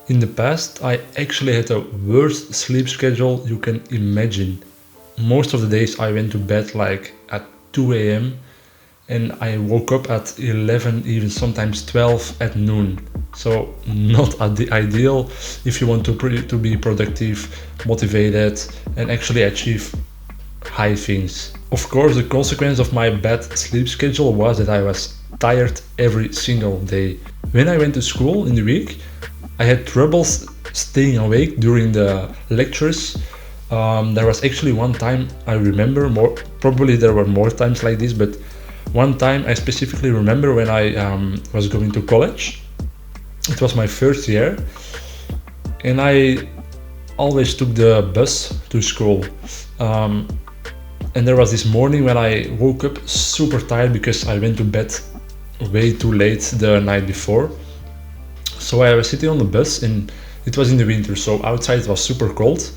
In the past, I actually had the worst sleep schedule you can imagine. Most of the days I went to bed like at 2 a.m. and I woke up at 11, even sometimes 12 at noon. So not ideal if you want to be productive, motivated, and actually achieve high things. Of course, the consequence of my bad sleep schedule was that I was tired every single day. When I went to school in the week, I had troubles staying awake during the lectures. There was actually one time I remember, more probably there were more times like this, but one time I specifically remember when I was going to college. It was my first year, and I always took the bus to school. And there was this morning when I woke up super tired because I went to bed way too late the night before. So I was sitting on the bus, and it was in the winter, so outside it was super cold.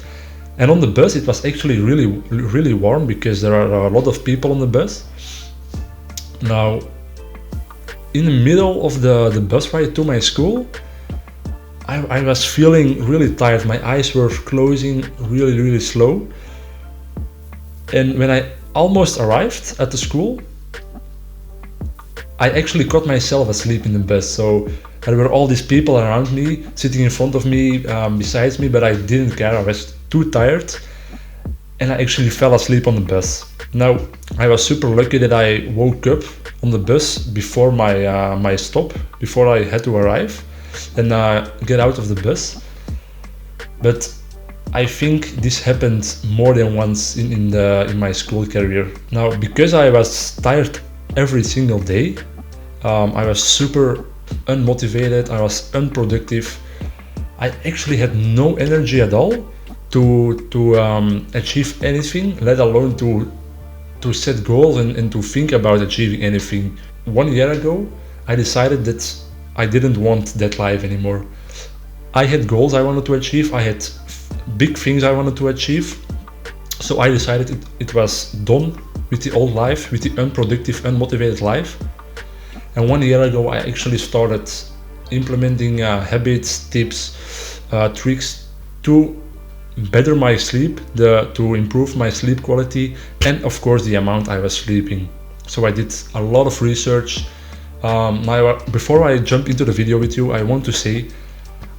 And on the bus it was actually really warm because there are a lot of people on the bus. Now, in the middle of the bus ride to my school, I was feeling really tired. My eyes were closing really slow. And when I almost arrived at the school, I actually caught myself asleep in the bus. So there were all these people around me, sitting in front of me, besides me, but I didn't care. I was too tired, and I actually fell asleep on the bus. Now, I was super lucky that I woke up on the bus before my stop, before I had to arrive and get out of the bus. But I think this happened more than once in my school career. Now, because I was tired every single day, I was super unmotivated, I was unproductive. I actually had no energy at all to achieve anything, let alone to set goals and to think about achieving anything. 1 year ago, I decided that I didn't want that life anymore. I had goals I wanted to achieve, I had big things I wanted to achieve. So I decided it was done with the old life, with the unproductive, unmotivated life. And 1 year ago, I actually started implementing habits, tips, tricks to better my sleep, to improve my sleep quality, and of course the amount I was sleeping. So I did a lot of research. Now, before I jump into the video with you, I want to say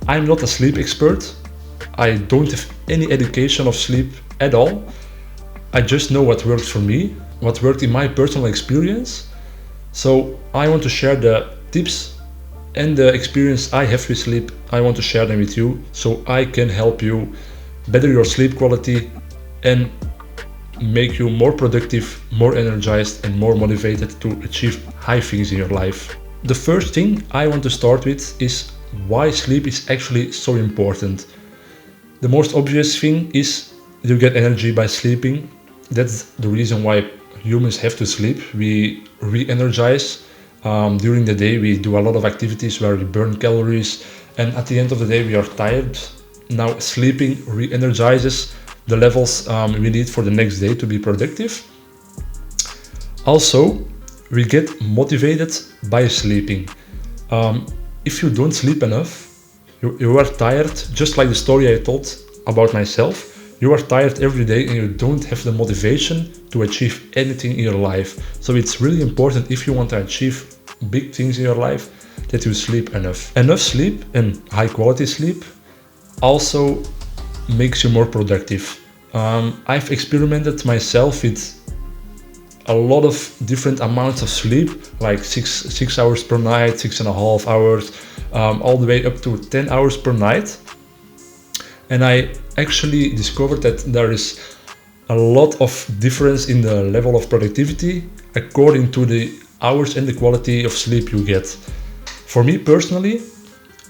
I'm not a sleep expert. I don't have any education of sleep at all. I just know what worked for me, what worked in my personal experience. So I want to share the tips and the experience I have with sleep. I want to share them with you so I can help you better your sleep quality and make you more productive, more energized, and more motivated to achieve high things in your life. The first thing I want to start with is why sleep is actually so important. The most obvious thing is you get energy by sleeping. That's the reason why humans have to sleep. We re-energize. During the day we do a lot of activities where we burn calories, and at the end of the day we are tired. Now sleeping re-energizes the levels we need for the next day to be productive. Also, we get motivated by sleeping. If you don't sleep enough, you are tired, just like the story I told about myself. You are tired every day and you don't have the motivation to achieve anything in your life. So it's really important, if you want to achieve big things in your life, that you sleep enough. Enough sleep and high quality sleep also makes you more productive. I've experimented myself with a lot of different amounts of sleep, like six hours per night, 6.5 hours, all the way up to 10 hours per night. And I actually discovered that there is a lot of difference in the level of productivity according to the hours and the quality of sleep you get. For me personally,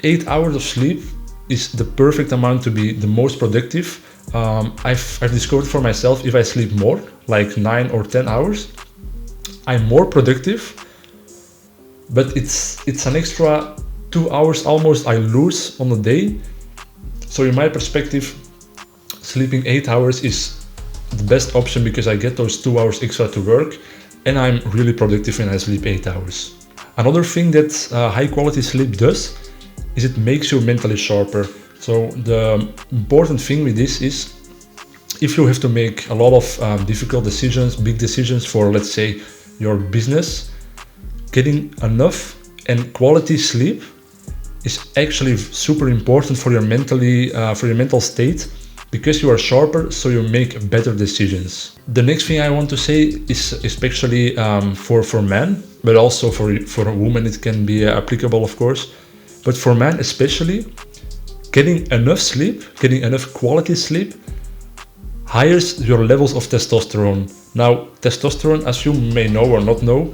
8 hours of sleep is the perfect amount to be the most productive. I've discovered for myself, if I sleep more, like 9 or 10 hours, I'm more productive, but it's an extra 2 hours almost I lose on the day. So in my perspective, sleeping 8 hours is the best option because I get those 2 hours extra to work, and I'm really productive when I sleep 8 hours. Another thing that high quality sleep does is it makes you mentally sharper. So the important thing with this is, if you have to make a lot of difficult decisions, big decisions for, let's say, your business, getting enough and quality sleep is actually super important for your mental state, because you are sharper, so you make better decisions. The next thing I want to say is, especially for men, but also for a woman it can be applicable, of course, but for men especially, getting enough sleep, getting enough quality sleep higher your levels of testosterone. Now, testosterone, as you may know or not know,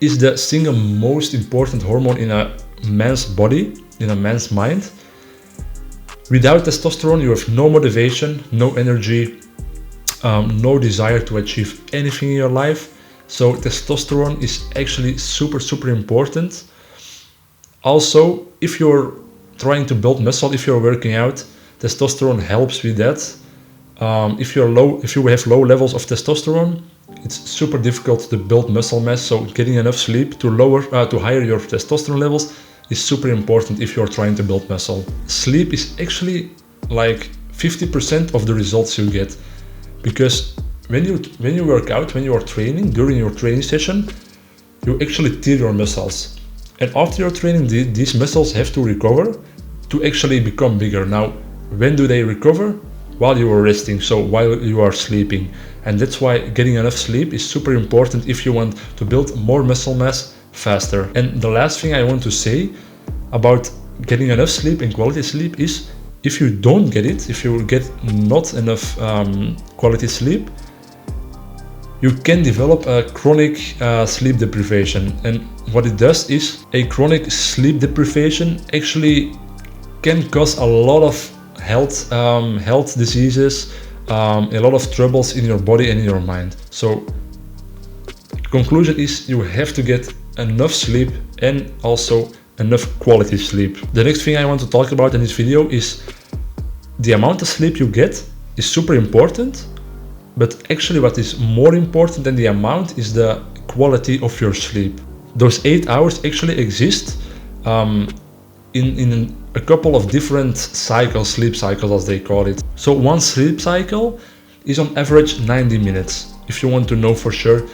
is the single most important hormone in a man's body, in a man's mind. Without testosterone, you have no motivation, no energy, no desire to achieve anything in your life. So testosterone is actually super important. Also, if you're trying to build muscle, if you're working out, testosterone helps with that. If you have low levels of testosterone, it's super difficult to build muscle mass. So getting enough sleep to higher your testosterone levels is super important if you're trying to build muscle. Sleep is actually like 50% of the results you get, because when you work out, when you are training, during your training session, you actually tear your muscles, and after your training, these muscles have to recover to actually become bigger. Now, when do they recover? While you are resting, so while you are sleeping. And that's why getting enough sleep is super important if you want to build more muscle mass faster. And the last thing I want to say about getting enough sleep and quality sleep is, if you don't get it, if you get not enough quality sleep, you can develop a chronic sleep deprivation. And what it does is, a chronic sleep deprivation actually can cause a lot of health diseases, a lot of troubles in your body and in your mind. So conclusion is, you have to get enough sleep and also enough quality sleep. The next thing I want to talk about in this video is, the amount of sleep you get is super important, but actually what is more important than the amount is the quality of your sleep. Those 8 hours actually exist in a couple of different cycles, sleep cycles as they call it. So one sleep cycle is on average 90 minutes. If you want to know for sure,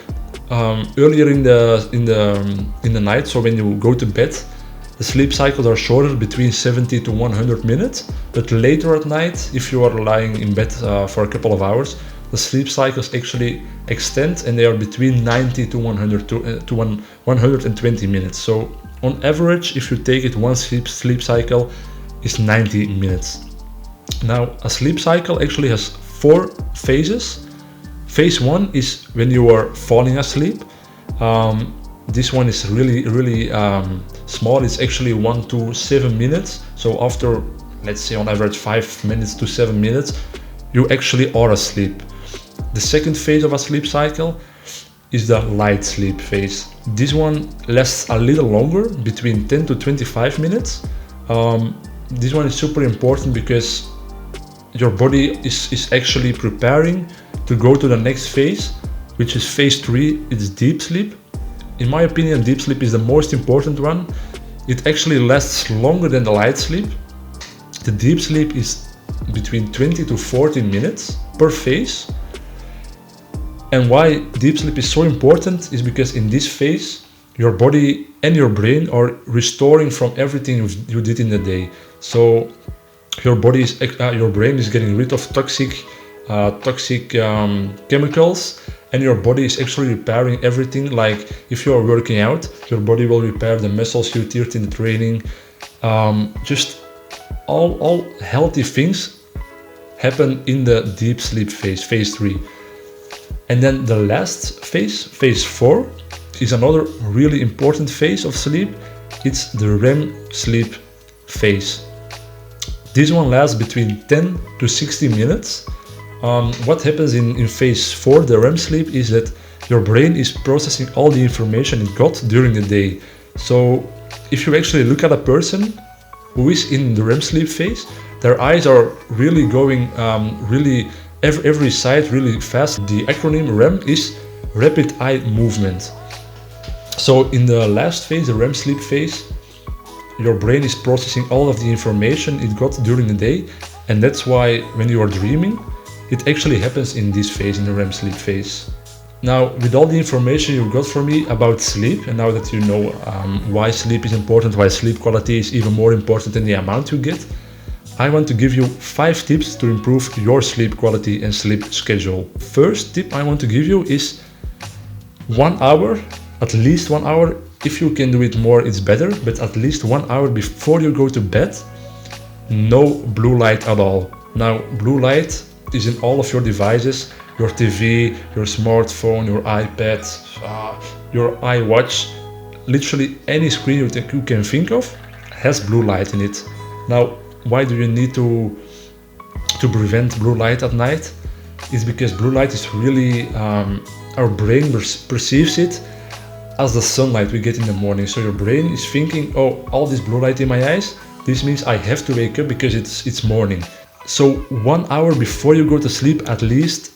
earlier in the night, so when you go to bed, the sleep cycles are shorter, between 70 to 100 minutes. But later at night, if you are lying in bed for a couple of hours, the sleep cycles actually extend, and they are between 90 to 120 minutes. So on average, if you take it, one sleep cycle is 90 minutes. Now, a sleep cycle actually has 4 phases. Phase 1 is when you are falling asleep. This one is really small. It's actually 1 to 7 minutes. So after, let's say on average 5 minutes to 7 minutes, you actually are asleep. The second phase of a sleep cycle is the light sleep phase. This one lasts a little longer, between 10 to 25 minutes. This one is super important because your body is actually preparing to go to the next phase, which is phase 3. It's deep sleep. In my opinion, deep sleep is the most important one. It actually lasts longer than the light sleep. The deep sleep is between 20 to 40 minutes per phase. And why deep sleep is so important is because in this phase, your body and your brain are restoring from everything you did in the day. So your brain is getting rid of toxic chemicals, and your body is actually repairing everything. Like if you are working out, your body will repair the muscles you teared in the training. Just all healthy things happen in the deep sleep phase, phase 3. And then the last phase, phase 4, is another really important phase of sleep. It's the REM sleep phase. This one lasts between 10 to 60 minutes. What happens in phase 4, the REM sleep, is that your brain is processing all the information it got during the day. So if you actually look at a person who is in the REM sleep phase, their eyes are really going every side really fast. The acronym REM is rapid eye movement. So in the last phase, the REM sleep phase, your brain is processing all of the information it got during the day, and that's why when you are dreaming, it actually happens in this phase, in the REM sleep phase. Now, with all the information you got from me about sleep, and now that you know why sleep is important, why sleep quality is even more important than the amount you get, I want to give you 5 tips to improve your sleep quality and sleep schedule. First tip I want to give you is 1 hour, at least 1 hour. If you can do it more, it's better, but at least 1 hour before you go to bed, no blue light at all. Now, blue light is in all of your devices, your TV, your smartphone, your iPad, your iWatch, literally any screen you can think of has blue light in it. Now, why do you need to prevent blue light at night? It's because blue light is really, our brain perceives it as the sunlight we get in the morning. So your brain is thinking, oh, all this blue light in my eyes, this means I have to wake up because it's morning. So 1 hour before you go to sleep, at least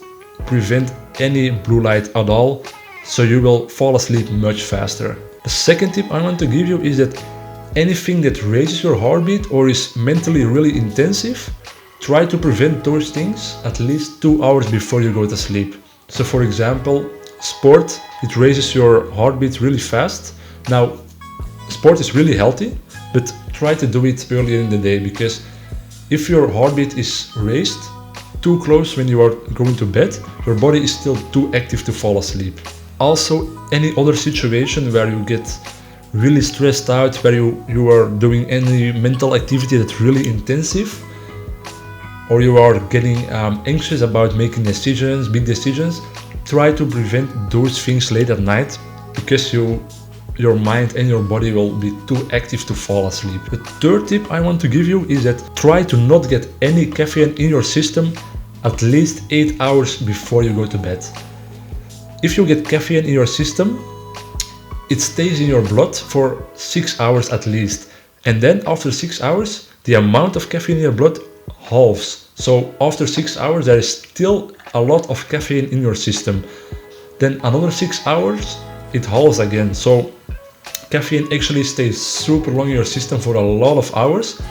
prevent any blue light at all, so you will fall asleep much faster. The second tip I want to give you is that anything that raises your heartbeat or is mentally really intensive, try to prevent those things at least 2 hours before you go to sleep. So for example, sport, it raises your heartbeat really fast. Now, sport is really healthy, but try to do it earlier in the day, because if your heartbeat is raised too close when you are going to bed, your body is still too active to fall asleep. Also, any other situation where you get really stressed out, where you are doing any mental activity that's really intensive, or you are getting anxious about making decisions, big decisions, try to prevent those things late at night, because your mind and your body will be too active to fall asleep. The third tip I want to give you is that try to not get any caffeine in your system at least 8 hours before you go to bed. If you get caffeine in your system, it stays in your blood for 6 hours at least. And then after 6 hours, the amount of caffeine in your blood halves. So after 6 hours, there is still a lot of caffeine in your system. Then another 6 hours, it halves again. So caffeine actually stays super long in your system for a lot of hours.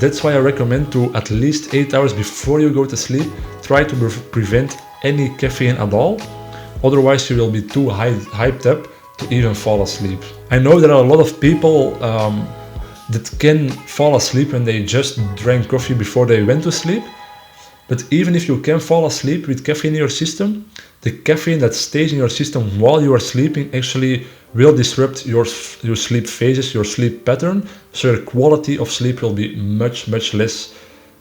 That's why I recommend to at least 8 hours before you go to sleep, try to prevent any caffeine at all. Otherwise you will be too hyped up to even fall asleep. I know there are a lot of people that can fall asleep when they just drank coffee before they went to sleep. But even if you can fall asleep with caffeine in your system, the caffeine that stays in your system while you are sleeping actually will disrupt your sleep phases, your sleep pattern. So your quality of sleep will be much less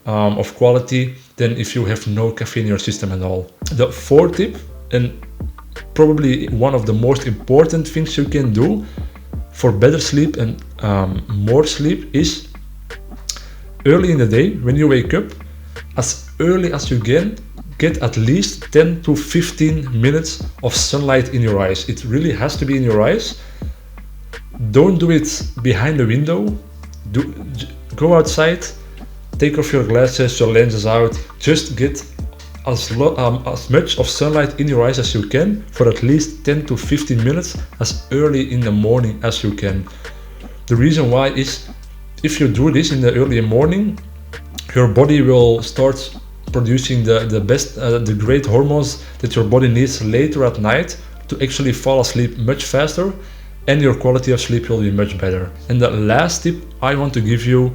of quality than if you have no caffeine in your system at all. The fourth tip, and probably one of the most important things you can do for better sleep and more sleep, is early in the day when you wake up, as early as you can, get at least 10 to 15 minutes of sunlight in your eyes. It really has to be in your eyes. Don't do it behind the window. Go outside, take off your glasses, your lenses out, just get as much of sunlight in your eyes as you can for at least 10 to 15 minutes as early in the morning as you can. The reason why is, if you do this in the early morning, your body will start producing the great hormones that your body needs later at night to actually fall asleep much faster, and your quality of sleep will be much better. And the last tip I want to give you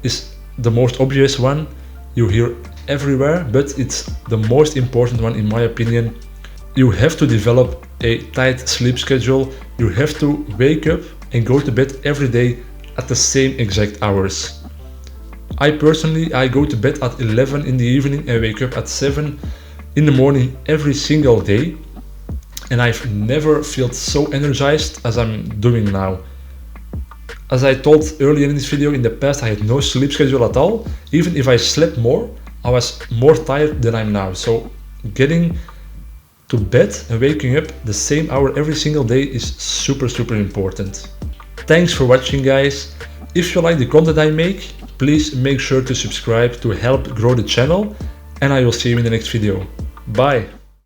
is the most obvious one you hear everywhere, but it's the most important one in my opinion. You have to develop a tight sleep schedule. You have to wake up and go to bed every day at the same exact hours. I personally go to bed at 11 in the evening and wake up at 7 in the morning every single day, and I've never felt so energized as I'm doing now. As I told earlier in this video, in the past I had no sleep schedule at all. Even if I slept more, I was more tired than I'm now. So getting to bed and waking up the same hour every single day is super important. Thanks for watching, guys. If you like the content I make, please make sure to subscribe to help grow the channel, and I will see you in the next video. Bye!